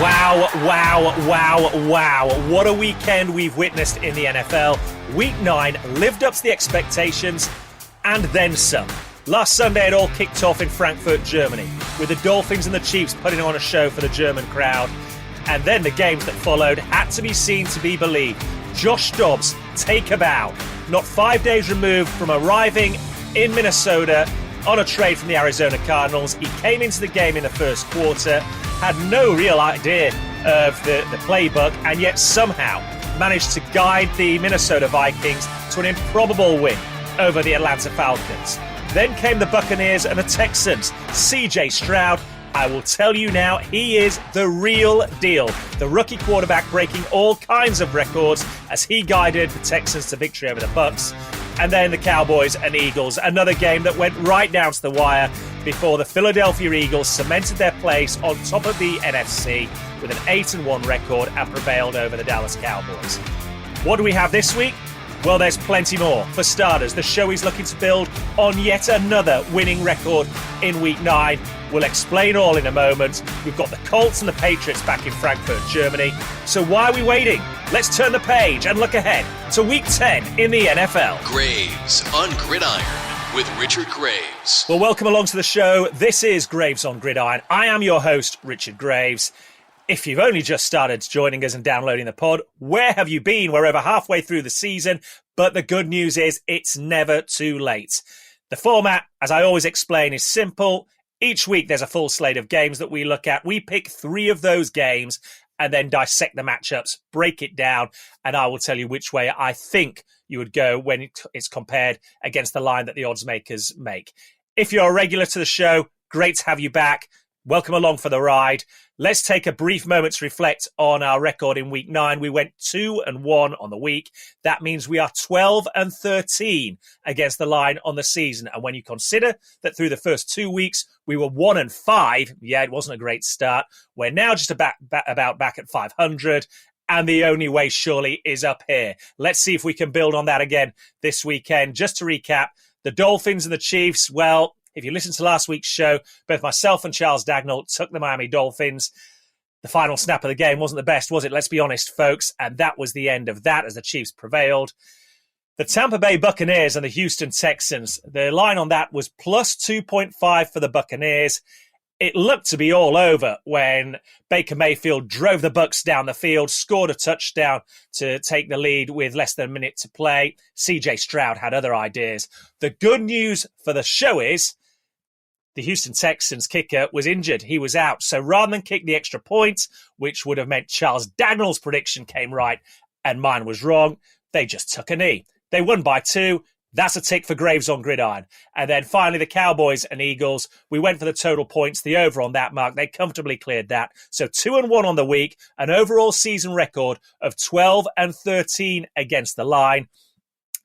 Wow, wow, wow, wow. What a weekend we've witnessed in the NFL. Week 9 lived up to the expectations and then some. Last Sunday it all kicked off in Frankfurt, Germany, with the Dolphins and the Chiefs putting on a show for the German crowd. And then the games that followed had to be seen to be believed. Josh Dobbs, take a bow. Not 5 days removed from arriving in Minnesota on a trade from the Arizona Cardinals. He came into the game in the first quarter, had no real idea of the playbook, and yet somehow managed to guide the Minnesota Vikings to an improbable win over the Atlanta Falcons. Then came the Buccaneers and the Texans. CJ Stroud, I will tell you now, he is the real deal. The rookie quarterback breaking all kinds of records as he guided the Texans to victory over the Bucs. And then the Cowboys and Eagles, another game that went right down to the wire before the Philadelphia Eagles cemented their place on top of the NFC with an 8-1 record and prevailed over the Dallas Cowboys. What do we have this week? Well, there's plenty more. For starters, the show is looking to build on yet another winning record in Week 9. We'll explain all in a moment. We've got the Colts and the Patriots back in Frankfurt, Germany. So why are we waiting? Let's turn the page and look ahead to Week 10 in the NFL. Graves on Gridiron with Richard Graves. Well, welcome along to the show. This is Graves on Gridiron. I am your host, Richard Graves. If you've only just started joining us and downloading the pod, where have you been? We're over halfway through the season, but the good news is it's never too late. The format, as I always explain, is simple. Each week there's a full slate of games that we look at. We pick 3 of those games and then dissect the matchups, break it down, and I will tell you which way I think you would go when it's compared against the line that the odds makers make. If you're a regular to the show, great to have you back. Welcome along for the ride. Let's take a brief moment to reflect on our record in Week 9. We went 2-1 on the week. That means we are 12-13 against the line on the season. And when you consider that through the first 2 weeks, we were 1-5, yeah, it wasn't a great start. We're now just about back at 500. And the only way surely is up here. Let's see if we can build on that again this weekend. Just to recap, the Dolphins and the Chiefs, well, if you listened to last week's show, both myself and Charles Dagnall took the Miami Dolphins. The final snap of the game wasn't the best, was it? Let's be honest, folks. And that was the end of that as the Chiefs prevailed. The Tampa Bay Buccaneers and the Houston Texans, the line on that was plus 2.5 for the Buccaneers. It looked to be all over when Baker Mayfield drove the Bucs down the field, scored a touchdown to take the lead with less than a minute to play. CJ Stroud had other ideas. The good news for the show is the Houston Texans kicker was injured. He was out. So rather than kick the extra point, which would have meant Charles Dagnall's prediction came right and mine was wrong, they just took a knee. They won by 2. That's a tick for Graves on Gridiron. And then finally, the Cowboys and Eagles. We went for the total points, the over on that mark. They comfortably cleared that. So 2-1 on the week, an overall season record of 12-13 against the line.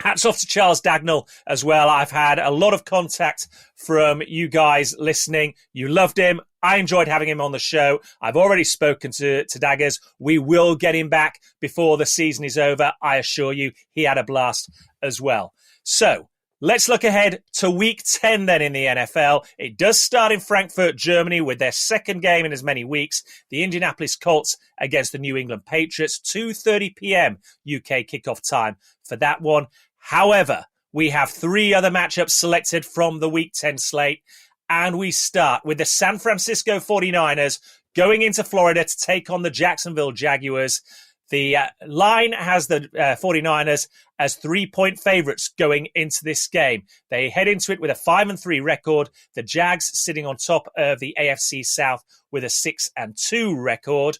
Hats off to Charles Dagnall as well. I've had a lot of contact from you guys listening. You loved him. I enjoyed having him on the show. I've already spoken to Daggers. We will get him back before the season is over. I assure you, he had a blast as well. So let's look ahead to Week 10 then in the NFL. It does start in Frankfurt, Germany, with their second game in as many weeks. The Indianapolis Colts against the New England Patriots, 2:30 p.m. UK kickoff time for that one. However, we have 3 other matchups selected from the Week 10 slate, and we start with the San Francisco 49ers going into Florida to take on the Jacksonville Jaguars. The line has the 49ers as 3-point favorites going into this game. They head into it with a 5-3 record. The Jags sitting on top of the AFC South with a 6-2 record.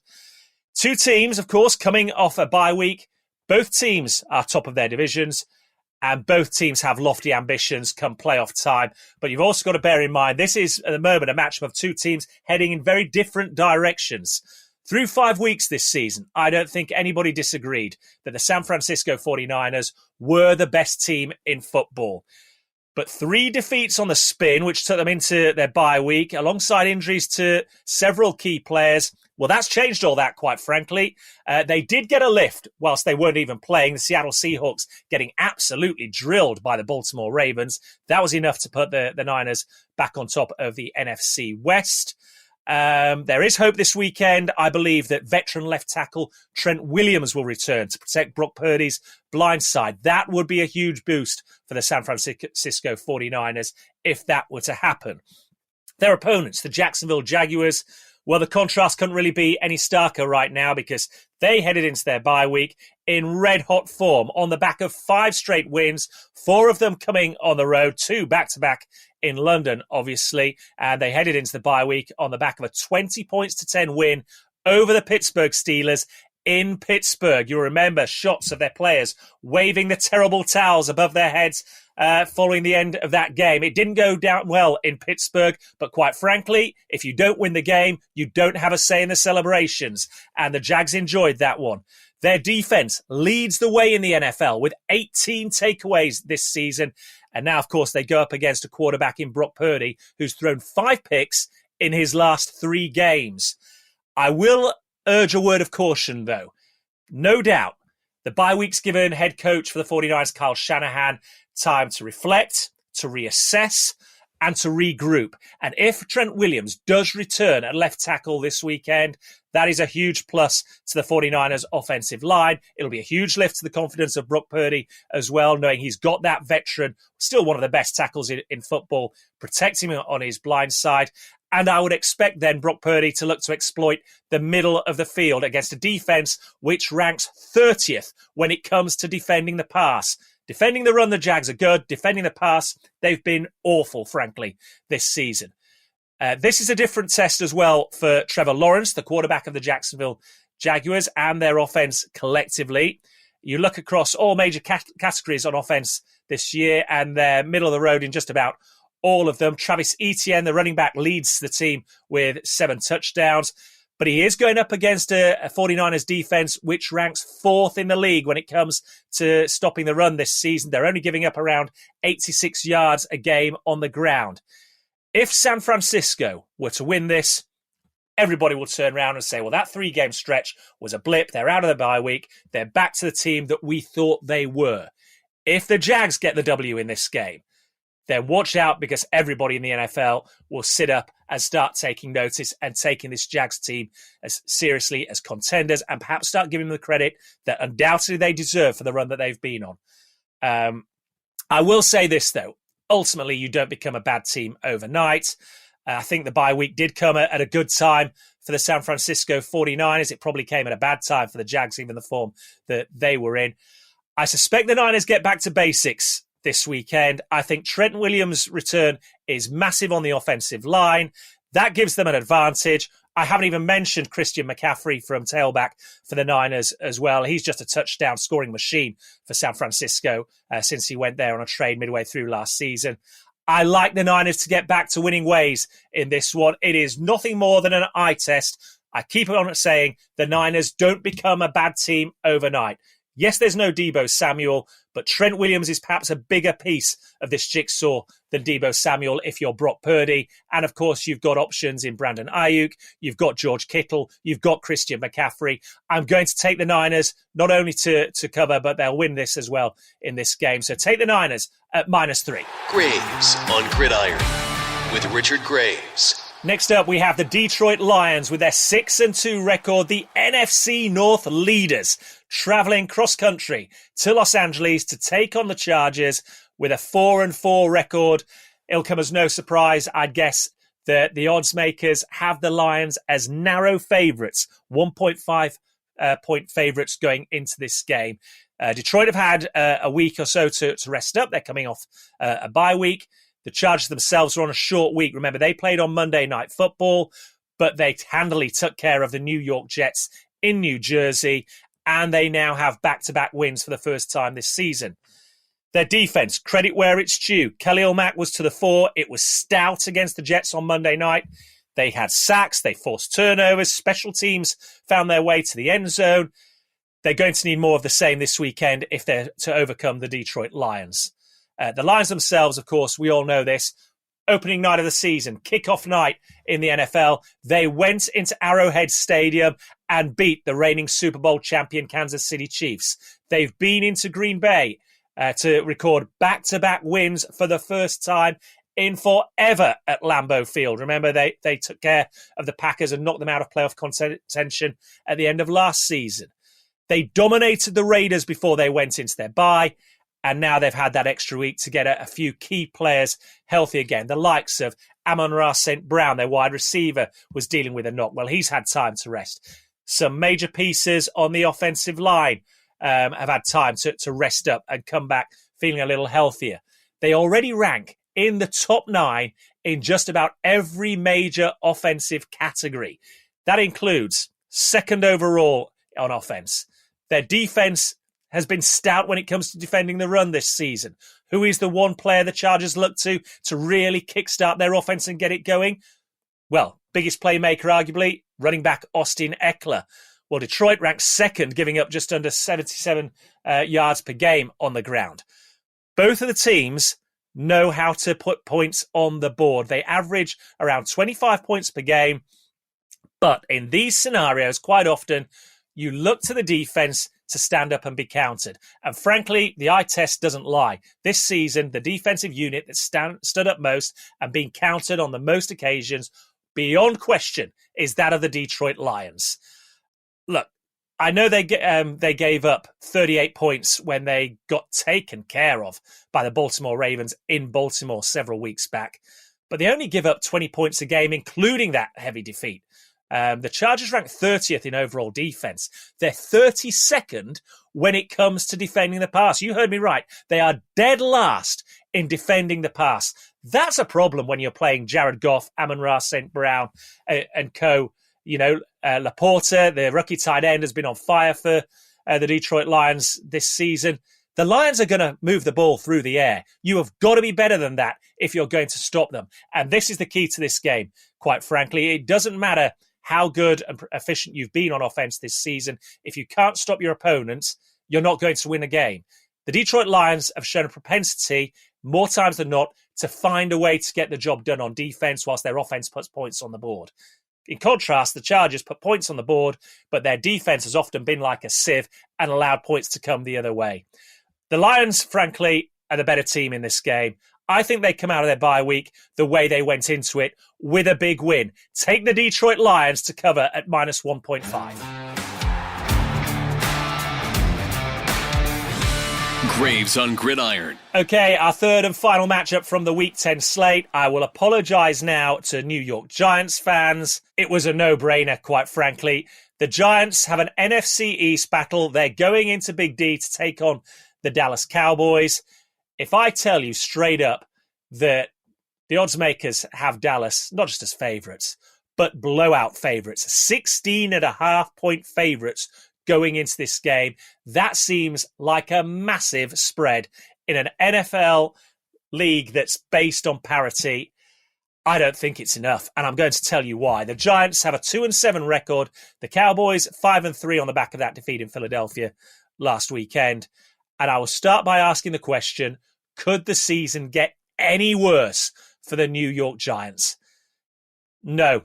2 teams, of course, coming off a bye week. Both teams are top of their divisions, and both teams have lofty ambitions come playoff time. But you've also got to bear in mind, this is, at the moment, a matchup of 2 teams heading in very different directions. Through 5 weeks this season, I don't think anybody disagreed that the San Francisco 49ers were the best team in football. But 3 defeats on the spin, which took them into their bye week, alongside injuries to several key players. Well, that's changed all that, quite frankly. They did get a lift whilst they weren't even playing. The Seattle Seahawks getting absolutely drilled by the Baltimore Ravens. That was enough to put the Niners back on top of the NFC West. There is hope this weekend. I believe that veteran left tackle Trent Williams will return to protect Brock Purdy's blind side. That would be a huge boost for the San Francisco 49ers if that were to happen. Their opponents, the Jacksonville Jaguars, well, the contrast couldn't really be any starker right now because they headed into their bye week in red-hot form on the back of 5 straight wins, 4 of them coming on the road, 2 back-to-back in London, obviously. And they headed into the bye week on the back of a 20-10 win over the Pittsburgh Steelers in Pittsburgh. You'll remember shots of their players waving the terrible towels above their heads following the end of that game. It didn't go down well in Pittsburgh, but quite frankly, if you don't win the game, you don't have a say in the celebrations. And the Jags enjoyed that one. Their defense leads the way in the NFL with 18 takeaways this season. And now, of course, they go up against a quarterback in Brock Purdy, who's thrown 5 picks in his last 3 games. I will urge a word of caution, though. No doubt, the bye week's given head coach for the 49ers, Kyle Shanahan, time to reflect, to reassess, and to regroup. And if Trent Williams does return at left tackle this weekend, that is a huge plus to the 49ers offensive line. It'll be a huge lift to the confidence of Brock Purdy as well, knowing he's got that veteran, still one of the best tackles in football, protecting him on his blind side. And I would expect then Brock Purdy to look to exploit the middle of the field against a defense which ranks 30th when it comes to defending the pass. Defending the run, the Jags are good. Defending the pass, they've been awful, frankly, this season. This is a different test as well for Trevor Lawrence, the quarterback of the Jacksonville Jaguars, and their offense collectively. You look across all major categories on offense this year, and they're middle of the road in just about all of them. Travis Etienne, the running back, leads the team with 7 touchdowns. But he is going up against a 49ers defense which ranks 4th in the league when it comes to stopping the run this season. They're only giving up around 86 yards a game on the ground. If San Francisco were to win this, everybody will turn around and say, well, that 3-game stretch was a blip. They're out of the bye week. They're back to the team that we thought they were. If the Jags get the W in this game, then watch out because everybody in the NFL will sit up and start taking notice and taking this Jags team as seriously as contenders and perhaps start giving them the credit that undoubtedly they deserve for the run that they've been on. I will say this, though. Ultimately, you don't become a bad team overnight. I think the bye week did come at a good time for the San Francisco 49ers. It probably came at a bad time for the Jags, given the form that they were in. I suspect the Niners get back to basics this weekend. I think Trent Williams' return is massive on the offensive line. That gives them an advantage. I haven't even mentioned Christian McCaffrey from tailback for the Niners as well. He's just a touchdown scoring machine for San Francisco since he went there on a trade midway through last season. I like the Niners to get back to winning ways in this one. It is nothing more than an eye test. I keep on saying the Niners don't become a bad team overnight. Yes, there's no Deebo Samuel, but Trent Williams is perhaps a bigger piece of this jigsaw than Deebo Samuel if you're Brock Purdy. And of course, you've got options in Brandon Ayuk, you've got George Kittle, you've got Christian McCaffrey. I'm going to take the Niners not only to cover, but they'll win this as well in this game. So take the Niners at -3. Graves on Gridiron with Richard Graves. Next up, we have the Detroit Lions with their 6-2 record, the NFC North leaders, traveling cross-country to Los Angeles to take on the Chargers with a 4-4 record. It'll come as no surprise, I'd guess, that the odds makers have the Lions as narrow favourites, 1.5 point favourites going into this game. Detroit have had a week or so to rest up. They're coming off a bye week. The Chargers themselves are on a short week. Remember, they played on Monday Night Football, but they handily took care of the New York Jets in New Jersey, and they now have back-to-back wins for the first time this season. Their defense, credit where it's due. Khalil Mack was to the fore. It was stout against the Jets on Monday night. They had sacks. They forced turnovers. Special teams found their way to the end zone. They're going to need more of the same this weekend if they're to overcome the Detroit Lions. The Lions themselves, of course, we all know this. Opening night of the season, kickoff night in the NFL. They went into Arrowhead Stadium and beat the reigning Super Bowl champion Kansas City Chiefs. They've been into Green Bay to record back-to-back wins for the first time in forever at Lambeau Field. Remember, they took care of the Packers and knocked them out of playoff contention at the end of last season. They dominated the Raiders before they went into their bye, and now they've had that extra week to get a few key players healthy again. The likes of Amon-Ra St. Brown, their wide receiver, was dealing with a knock. Well, he's had time to rest. Some major pieces on the offensive line have had time to rest up and come back feeling a little healthier. They already rank in the top 9 in just about every major offensive category. That includes second overall on offense. Their defense has been stout when it comes to defending the run this season. Who is the one player the Chargers look to really kickstart their offense and get it going? Well, biggest playmaker, arguably, running back Austin Eckler. Well, Detroit ranks second, giving up just under 77 yards per game on the ground. Both of the teams know how to put points on the board. They average around 25 points per game. But in these scenarios, quite often, you look to the defense to stand up and be countered. And frankly, the eye test doesn't lie. This season, the defensive unit that stood up most and been countered on the most occasions, beyond question, is that of the Detroit Lions. Look, I know they gave up 38 points when they got taken care of by the Baltimore Ravens in Baltimore several weeks back, but they only give up 20 points a game, including that heavy defeat. The Chargers rank 30th in overall defense. They're 32nd when it comes to defending the pass. You heard me right. They are dead last in defending the pass. That's a problem when you're playing Jared Goff, Amon-Ra St. Brown, and co. Laporta, the rookie tight end, has been on fire for the Detroit Lions this season. The Lions are going to move the ball through the air. You have got to be better than that if you're going to stop them. And this is the key to this game, quite frankly. It doesn't matter how good and efficient you've been on offense this season. If you can't stop your opponents, you're not going to win a game. The Detroit Lions have shown a propensity, more times than not, to find a way to get the job done on defense whilst their offense puts points on the board. In contrast, the Chargers put points on the board, but their defense has often been like a sieve and allowed points to come the other way. The Lions, frankly, are the better team in this game. I think they come out of their bye week the way they went into it, with a big win. Take the Detroit Lions to cover at minus 1.5. Graves on Gridiron. Okay, our third and final matchup from the Week 10 slate. I will apologise now to New York Giants fans. It was a no-brainer, quite frankly. The Giants have an NFC East battle. They're going into Big D to take on the Dallas Cowboys. If I tell you straight up that the odds makers have Dallas not just as favourites, but blowout favourites, 16.5-point favourites going into this game, that seems like a massive spread in an NFL league that's based on parity. I don't think it's enough, and I'm going to tell you why. The Giants have a 2-7 record. The Cowboys 5-3 on the back of that defeat in Philadelphia last weekend. And I will start by asking the question, could the season get any worse for the New York Giants? No,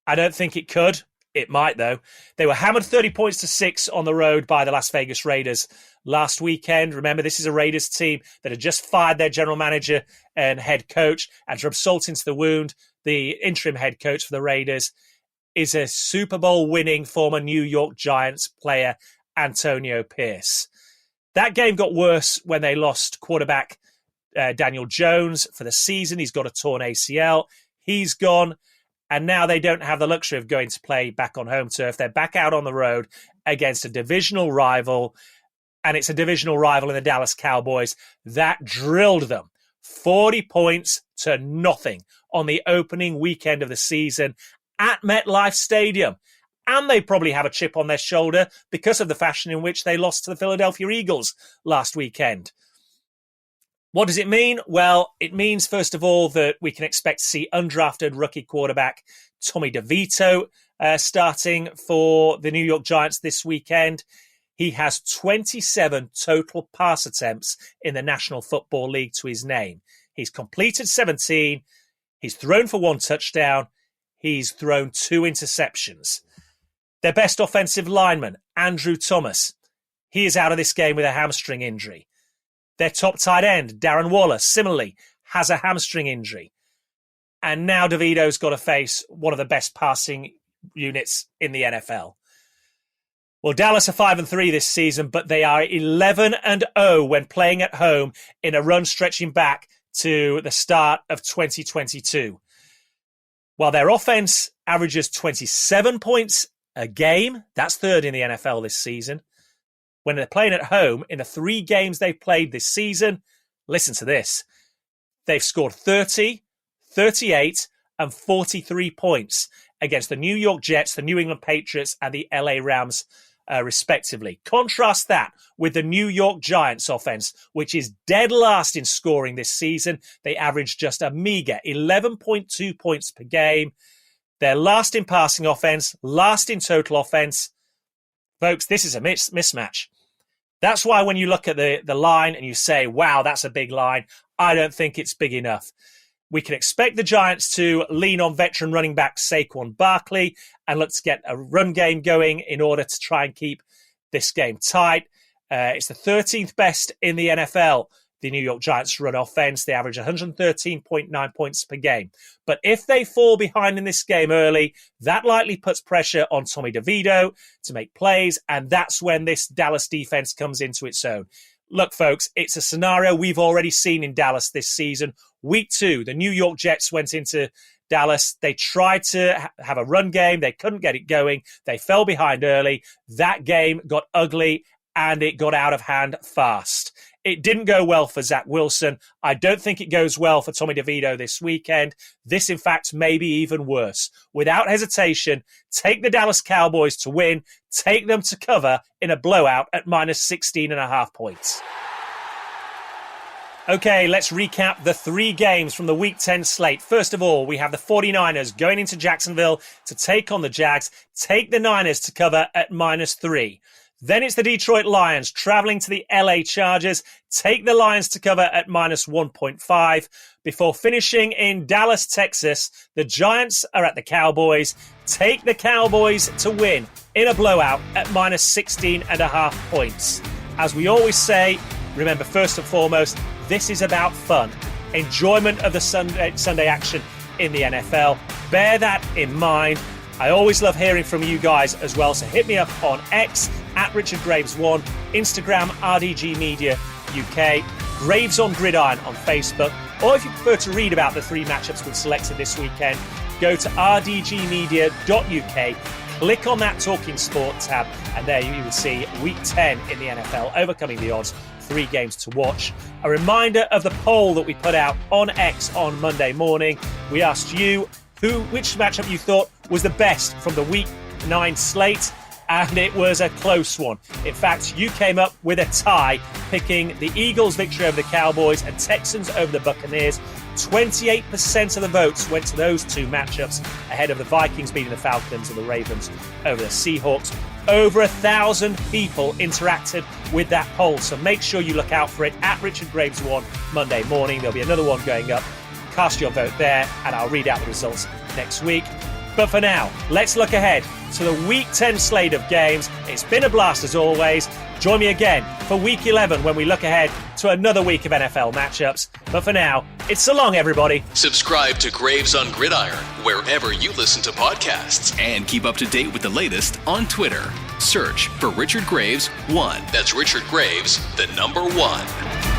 I don't think it could. It might, though. They were hammered 30-6 on the road by the Las Vegas Raiders last weekend. Remember, this is a Raiders team that had just fired their general manager and head coach. And to rub salt into the wound, the interim head coach for the Raiders is a Super Bowl winning former New York Giants player, Antonio Pierce. That game got worse when they lost quarterback Daniel Jones for the season. He's got a torn ACL. He's gone. And now they don't have the luxury of going to play back on home turf. They're back out on the road against a divisional rival. And it's a divisional rival in the Dallas Cowboys that drilled them 40-0 on the opening weekend of the season at MetLife Stadium. And they probably have a chip on their shoulder because of the fashion in which they lost to the Philadelphia Eagles last weekend. What does it mean? Well, it means, first of all, that we can expect to see undrafted rookie quarterback Tommy DeVito starting for the New York Giants this weekend. He has 27 total pass attempts in the National Football League to his name. He's completed 17. He's thrown for 1 touchdown. He's thrown 2 interceptions. Their best offensive lineman, Andrew Thomas, he is out of this game with a hamstring injury. Their top tight end, Darren Waller, similarly has a hamstring injury. And now DeVito's got to face one of the best passing units in the NFL. Well, Dallas are 5-3 this season, but they are 11-0 when playing at home in a run stretching back to the start of 2022. While their offense averages 27 points a game, that's third in the NFL this season. When they're playing at home, in the 3 games they've played this season, listen to this, they've scored 30, 38, and 43 points against the New York Jets, the New England Patriots, and the LA Rams, respectively. Contrast that with the New York Giants offense, which is dead last in scoring this season. They average just a meager 11.2 points per game. They're last in passing offense, last in total offense. Folks, this is a mismatch. That's why when you look at the line and you say, wow, that's a big line, I don't think it's big enough. We can expect the Giants to lean on veteran running back Saquon Barkley and let's get a run game going in order to try and keep this game tight. It's the 13th best in the NFL, the New York Giants run offense. They average 113.9 points per game. But if they fall behind in this game early, that likely puts pressure on Tommy DeVito to make plays, and that's when this Dallas defense comes into its own. Look, folks, it's a scenario we've already seen in Dallas this season. Week 2, the New York Jets went into Dallas. They tried to have a run game. They couldn't get it going. They fell behind early. That game got ugly and it got out of hand fast. It didn't go well for Zach Wilson. I don't think it goes well for Tommy DeVito this weekend. This, in fact, may be even worse. Without hesitation, take the Dallas Cowboys to win. Take them to cover in a blowout at minus 16.5 points. Okay, let's recap the 3 games from the Week 10 slate. First of all, we have the 49ers going into Jacksonville to take on the Jags. Take the Niners to cover at minus 3. Then it's the Detroit Lions traveling to the LA Chargers. Take the Lions to cover at minus 1.5. Before finishing in Dallas, Texas, the Giants are at the Cowboys. Take the Cowboys to win in a blowout at minus 16.5 points. As we always say, remember, first and foremost, this is about fun. Enjoyment of the Sunday action in the NFL. Bear that in mind. I always love hearing from you guys as well, so hit me up on X at Richard Graves 1, Instagram RDG Media UK, Graves on Gridiron on Facebook, or if you prefer to read about the 3 matchups we've selected this weekend, go to rdgmedia.uk, click on that Talking Sport tab, and there you will see Week 10 in the NFL, overcoming the odds, 3 games to watch. A reminder of the poll that we put out on X on Monday morning. We asked you which matchup you thought was the best from the Week 9 slate, and it was a close one. In fact, you came up with a tie, picking the Eagles' victory over the Cowboys and Texans over the Buccaneers. 28% of the votes went to those 2 matchups, ahead of the Vikings beating the Falcons and the Ravens over the Seahawks. Over 1,000 people interacted with that poll, so make sure you look out for it at Richard Graves 1 Monday morning. There'll be another one going up. Cast your vote there, and I'll read out the results next week. But for now, let's look ahead to the Week 10 slate of games. It's been a blast as always. Join me again for Week 11 when we look ahead to another week of NFL matchups. But for now, it's so long, everybody. Subscribe to Graves on Gridiron wherever you listen to podcasts. And keep up to date with the latest on Twitter. Search for Richard Graves 1. That's Richard Graves, the number 1.